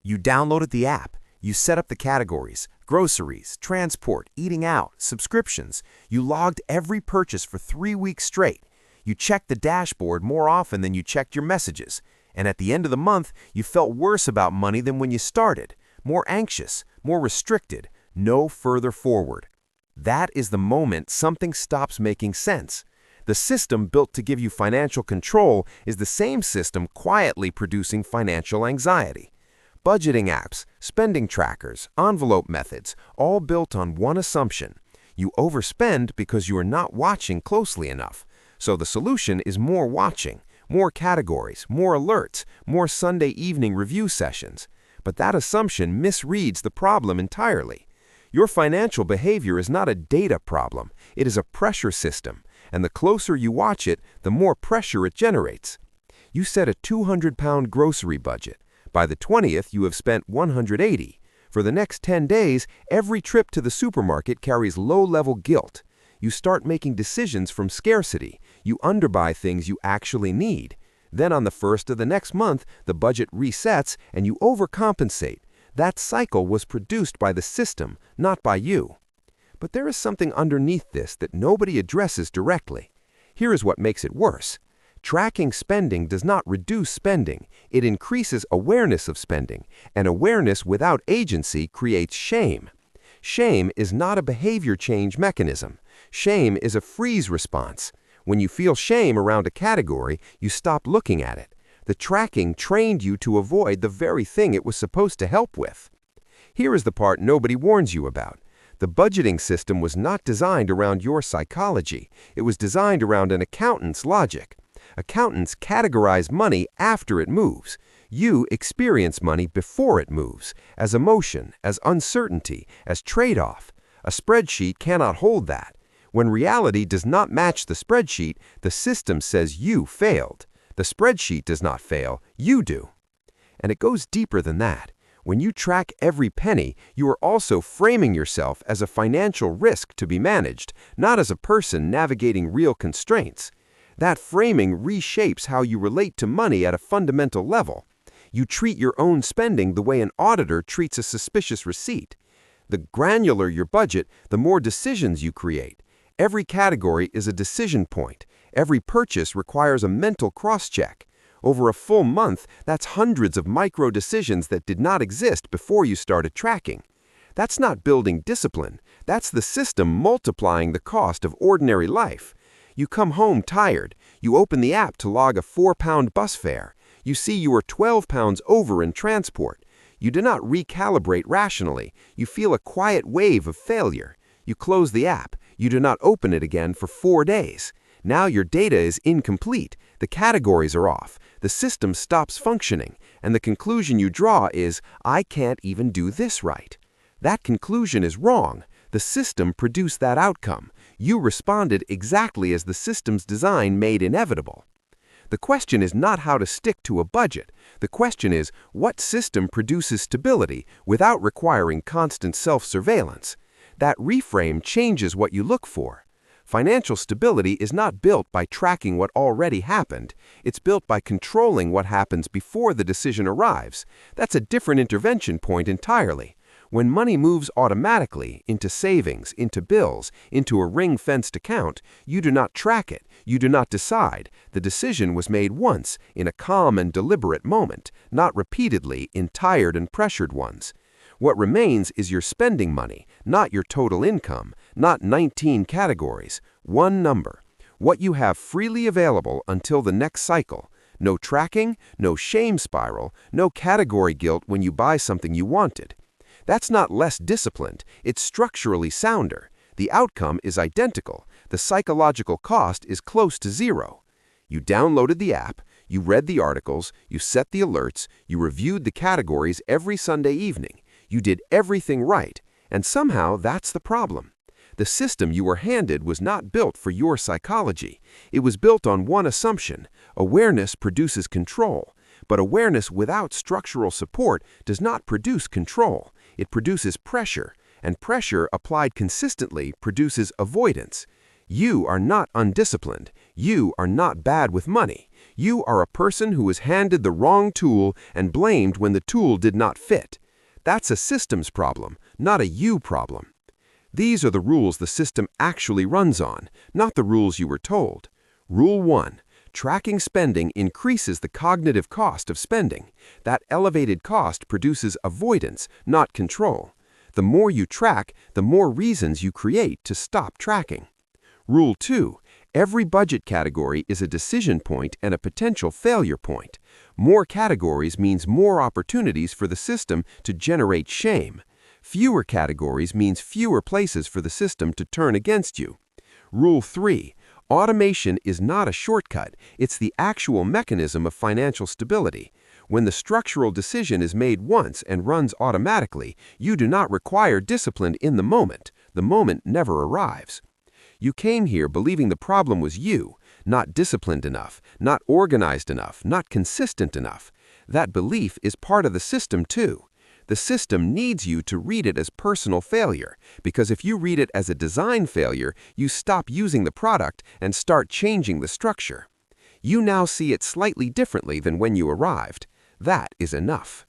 You downloaded the app. You set up the categories: groceries, transport, eating out, subscriptions. You logged every purchase for 3 weeks straight. You checked the dashboard more often than you checked your messages. And at the end of the month, you felt worse about money than when you started. More anxious, more restricted, no further forward. That is the moment something stops making sense. The system built to give you financial control is the same system quietly producing financial anxiety. Budgeting apps, spending trackers, envelope methods, all built on one assumption. You overspend because you are not watching closely enough. So the solution is more watching, more categories, more alerts, more Sunday evening review sessions. But that assumption misreads the problem entirely. Your financial behavior is not a data problem, it is a pressure system, and the closer you watch it, the more pressure it generates. You set a 200-pound grocery budget. By the 20th, you have spent 180. For the next 10 days, every trip to the supermarket carries low-level guilt. You start making decisions from scarcity. You underbuy things you actually need. Then on the 1st of the next month, the budget resets and you overcompensate. That cycle was produced by the system, not by you. But there is something underneath this that nobody addresses directly. Here is what makes it worse. Tracking spending does not reduce spending. It increases awareness of spending, and awareness without agency creates shame. Shame is not a behavior change mechanism. Shame is a freeze response. When you feel shame around a category, you stop looking at it. The tracking trained you to avoid the very thing it was supposed to help with. Here is the part nobody warns you about. The budgeting system was not designed around your psychology. It was designed around an accountant's logic. Accountants categorize money after it moves. You experience money before it moves, as emotion, as uncertainty, as trade-off. A spreadsheet cannot hold that. When reality does not match the spreadsheet, the system says you failed. The spreadsheet does not fail, you do. And it goes deeper than that. When you track every penny, you are also framing yourself as a financial risk to be managed, not as a person navigating real constraints. That framing reshapes how you relate to money at a fundamental level. You treat your own spending the way an auditor treats a suspicious receipt. The granular your budget, the more decisions you create. Every category is a decision point. Every purchase requires a mental cross-check. Over a full month, that's hundreds of micro-decisions that did not exist before you started tracking. That's not building discipline. That's the system multiplying the cost of ordinary life. You come home tired. You open the app to log a 4-pound bus fare. You see you are 12 pounds over in transport. You do not recalibrate rationally. You feel a quiet wave of failure. You close the app. You do not open it again for 4 days. Now your data is incomplete. The categories are off. The system stops functioning. And the conclusion you draw is, I can't even do this right. That conclusion is wrong. The system produced that outcome. You responded exactly as the system's design made inevitable. The question is not how to stick to a budget. The question is, what system produces stability without requiring constant self-surveillance? That reframe changes what you look for. Financial stability is not built by tracking what already happened. It's built by controlling what happens before the decision arrives. That's a different intervention point entirely. When money moves automatically into savings, into bills, into a ring-fenced account, you do not track it. You do not decide. The decision was made once, in a calm and deliberate moment, not repeatedly in tired and pressured ones. What remains is your spending money, not your total income, not 19 categories, one number. What you have freely available until the next cycle. No tracking, no shame spiral, no category guilt when you buy something you wanted. That's not less disciplined, it's structurally sounder. The outcome is identical. The psychological cost is close to zero. You downloaded the app, you read the articles, you set the alerts, you reviewed the categories every Sunday evening. You did everything right, and somehow that's the problem. The system you were handed was not built for your psychology. It was built on one assumption: awareness produces control. But awareness without structural support does not produce control. It produces pressure, and pressure applied consistently produces avoidance. You are not undisciplined. You are not bad with money. You are a person who was handed the wrong tool and blamed when the tool did not fit. That's a systems problem, not a you problem. These are the rules the system actually runs on, not the rules you were told. Rule 1. Tracking spending increases the cognitive cost of spending. That elevated cost produces avoidance, not control. The more you track, the more reasons you create to stop tracking. Rule 2. Every budget category is a decision point and a potential failure point. More categories means more opportunities for the system to generate shame. Fewer categories means fewer places for the system to turn against you. Rule 3. Automation is not a shortcut, it's the actual mechanism of financial stability. When the structural decision is made once and runs automatically, you do not require discipline in the moment. The moment never arrives. You came here believing the problem was you, not disciplined enough, not organized enough, not consistent enough. That belief is part of the system too. The system needs you to read it as personal failure, because if you read it as a design failure, you stop using the product and start changing the structure. You now see it slightly differently than when you arrived. That is enough.